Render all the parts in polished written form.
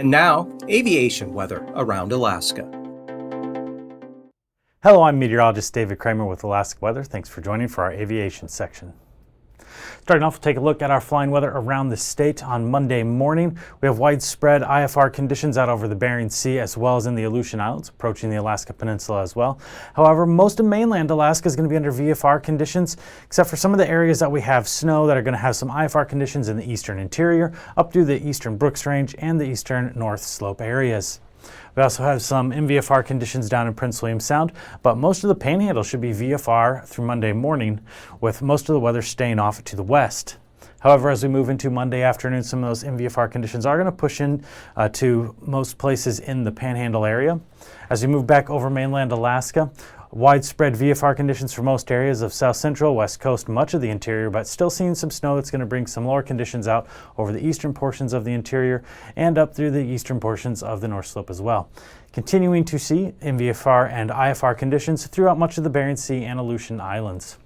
And now, aviation weather around Alaska. Hello, I'm meteorologist David Kramer with Alaska Weather. Thanks for joining for our aviation section. Starting off, we'll take a look at our flying weather around the state on Monday morning. We have widespread IFR conditions out over the Bering Sea as well as in the Aleutian Islands, approaching the Alaska Peninsula as well. However, most of mainland Alaska is going to be under VFR conditions, except for some of the areas that we have snow that are going to have some IFR conditions in the eastern interior, up through the eastern Brooks Range and the eastern North Slope areas. We also have some MVFR conditions down in Prince William Sound, but most of the Panhandle should be VFR through Monday morning, with most of the weather staying off to the west. However, as we move into Monday afternoon, some of those MVFR conditions are going to push in to most places in the Panhandle area. As we move back over mainland Alaska, widespread VFR conditions for most areas of south central, west coast, much of the interior, but still seeing some snow that's going to bring some lower conditions out over the eastern portions of the interior and up through the eastern portions of the North Slope as well. Continuing to see MVFR and IFR conditions throughout much of the Bering Sea and Aleutian Islands.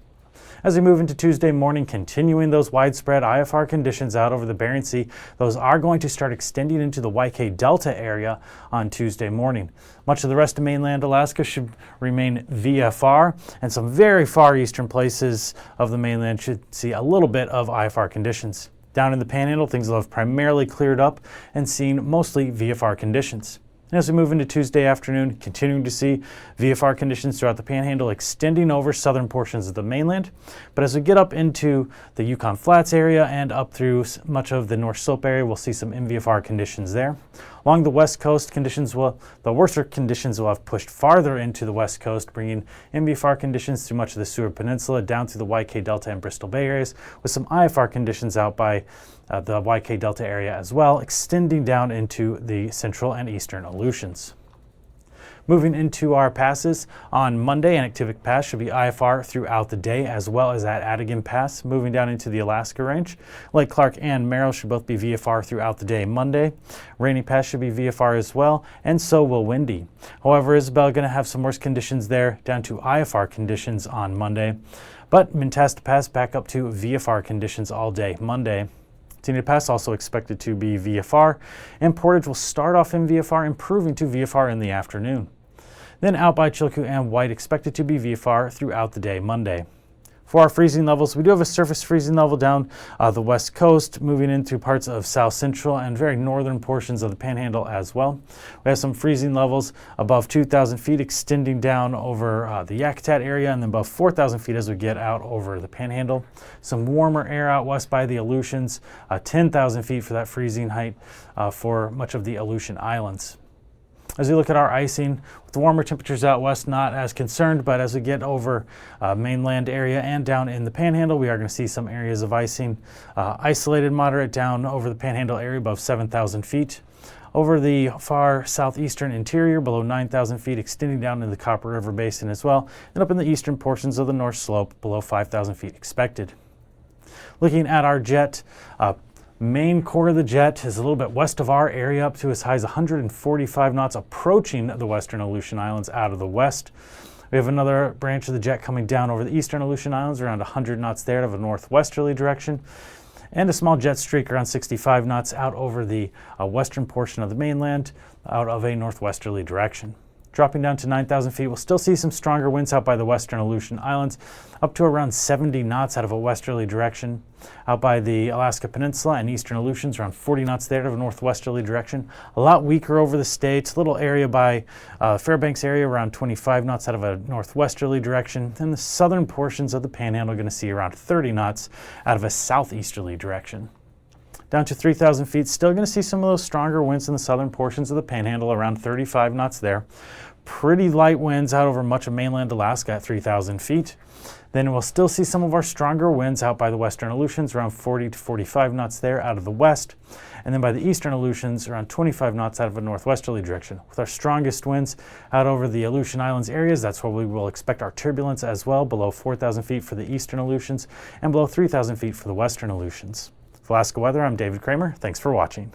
As we move into Tuesday morning, continuing those widespread IFR conditions out over the Bering Sea, those are going to start extending into the YK Delta area on Tuesday morning. Much of the rest of mainland Alaska should remain VFR, and some very far eastern places of the mainland should see a little bit of IFR conditions. Down in the Panhandle, things will have primarily cleared up and seen mostly VFR conditions. And as we move into Tuesday afternoon, continuing to see VFR conditions throughout the Panhandle extending over southern portions of the mainland. But as we get up into the Yukon Flats area and up through much of the North Slope area, we'll see some MVFR conditions there. Along the west coast, the worser conditions will have pushed farther into the west coast, bringing MVFR conditions through much of the Seward Peninsula, down through the YK Delta and Bristol Bay areas, with some IFR conditions out by the YK Delta area as well, extending down into the central and eastern Aleutians. Moving into our passes, on Monday, Anactivik Pass should be IFR throughout the day, as well as at Adigan Pass. Moving down into the Alaska Range, Lake Clark and Merrill should both be VFR throughout the day Monday. Rainy Pass should be VFR as well, and so will Windy. However, Isabel going to have some worse conditions there, down to IFR conditions on Monday. But Mentasta Pass back up to VFR conditions all day Monday. Tenita Pass also expected to be VFR, and Portage will start off in VFR, improving to VFR in the afternoon. Then out by Chilkoot and White expected to be VFR throughout the day Monday. For our freezing levels, we do have a surface freezing level down the west coast, moving into parts of south central and very northern portions of the Panhandle as well. We have some freezing levels above 2,000 feet extending down over the Yakutat area, and then above 4,000 feet as we get out over the Panhandle. Some warmer air out west by the Aleutians, 10,000 feet for that freezing height for much of the Aleutian Islands. As we look at our icing, with the warmer temperatures out west, not as concerned, but as we get over mainland area and down in the Panhandle, we are going to see some areas of icing. Isolated moderate down over the Panhandle area above 7,000 feet. Over the far southeastern interior, below 9,000 feet, extending down into the Copper River Basin as well, and up in the eastern portions of the North Slope, below 5,000 feet expected. Looking at our jet, main core of the jet is a little bit west of our area, up to as high as 145 knots, approaching the western Aleutian Islands out of the west. We have another branch of the jet coming down over the eastern Aleutian Islands, around 100 knots there out of a northwesterly direction, and a small jet streak around 65 knots out over the western portion of the mainland, out of a northwesterly direction. Dropping down to 9,000 feet, we'll still see some stronger winds out by the western Aleutian Islands, up to around 70 knots out of a westerly direction. Out by the Alaska Peninsula and eastern Aleutians, around 40 knots there out of a northwesterly direction. A lot weaker over the states, little area by Fairbanks area, around 25 knots out of a northwesterly direction. And the southern portions of the Panhandle are going to see around 30 knots out of a southeasterly direction. Down to 3,000 feet, still going to see some of those stronger winds in the southern portions of the Panhandle, around 35 knots there. Pretty light winds out over much of mainland Alaska at 3,000 feet. Then we'll still see some of our stronger winds out by the western Aleutians, around 40 to 45 knots there out of the west. And then by the eastern Aleutians, around 25 knots out of a northwesterly direction. With our strongest winds out over the Aleutian Islands areas, that's where we will expect our turbulence as well, below 4,000 feet for the eastern Aleutians and below 3,000 feet for the western Aleutians. For Alaska Weather, I'm David Kramer. Thanks for watching.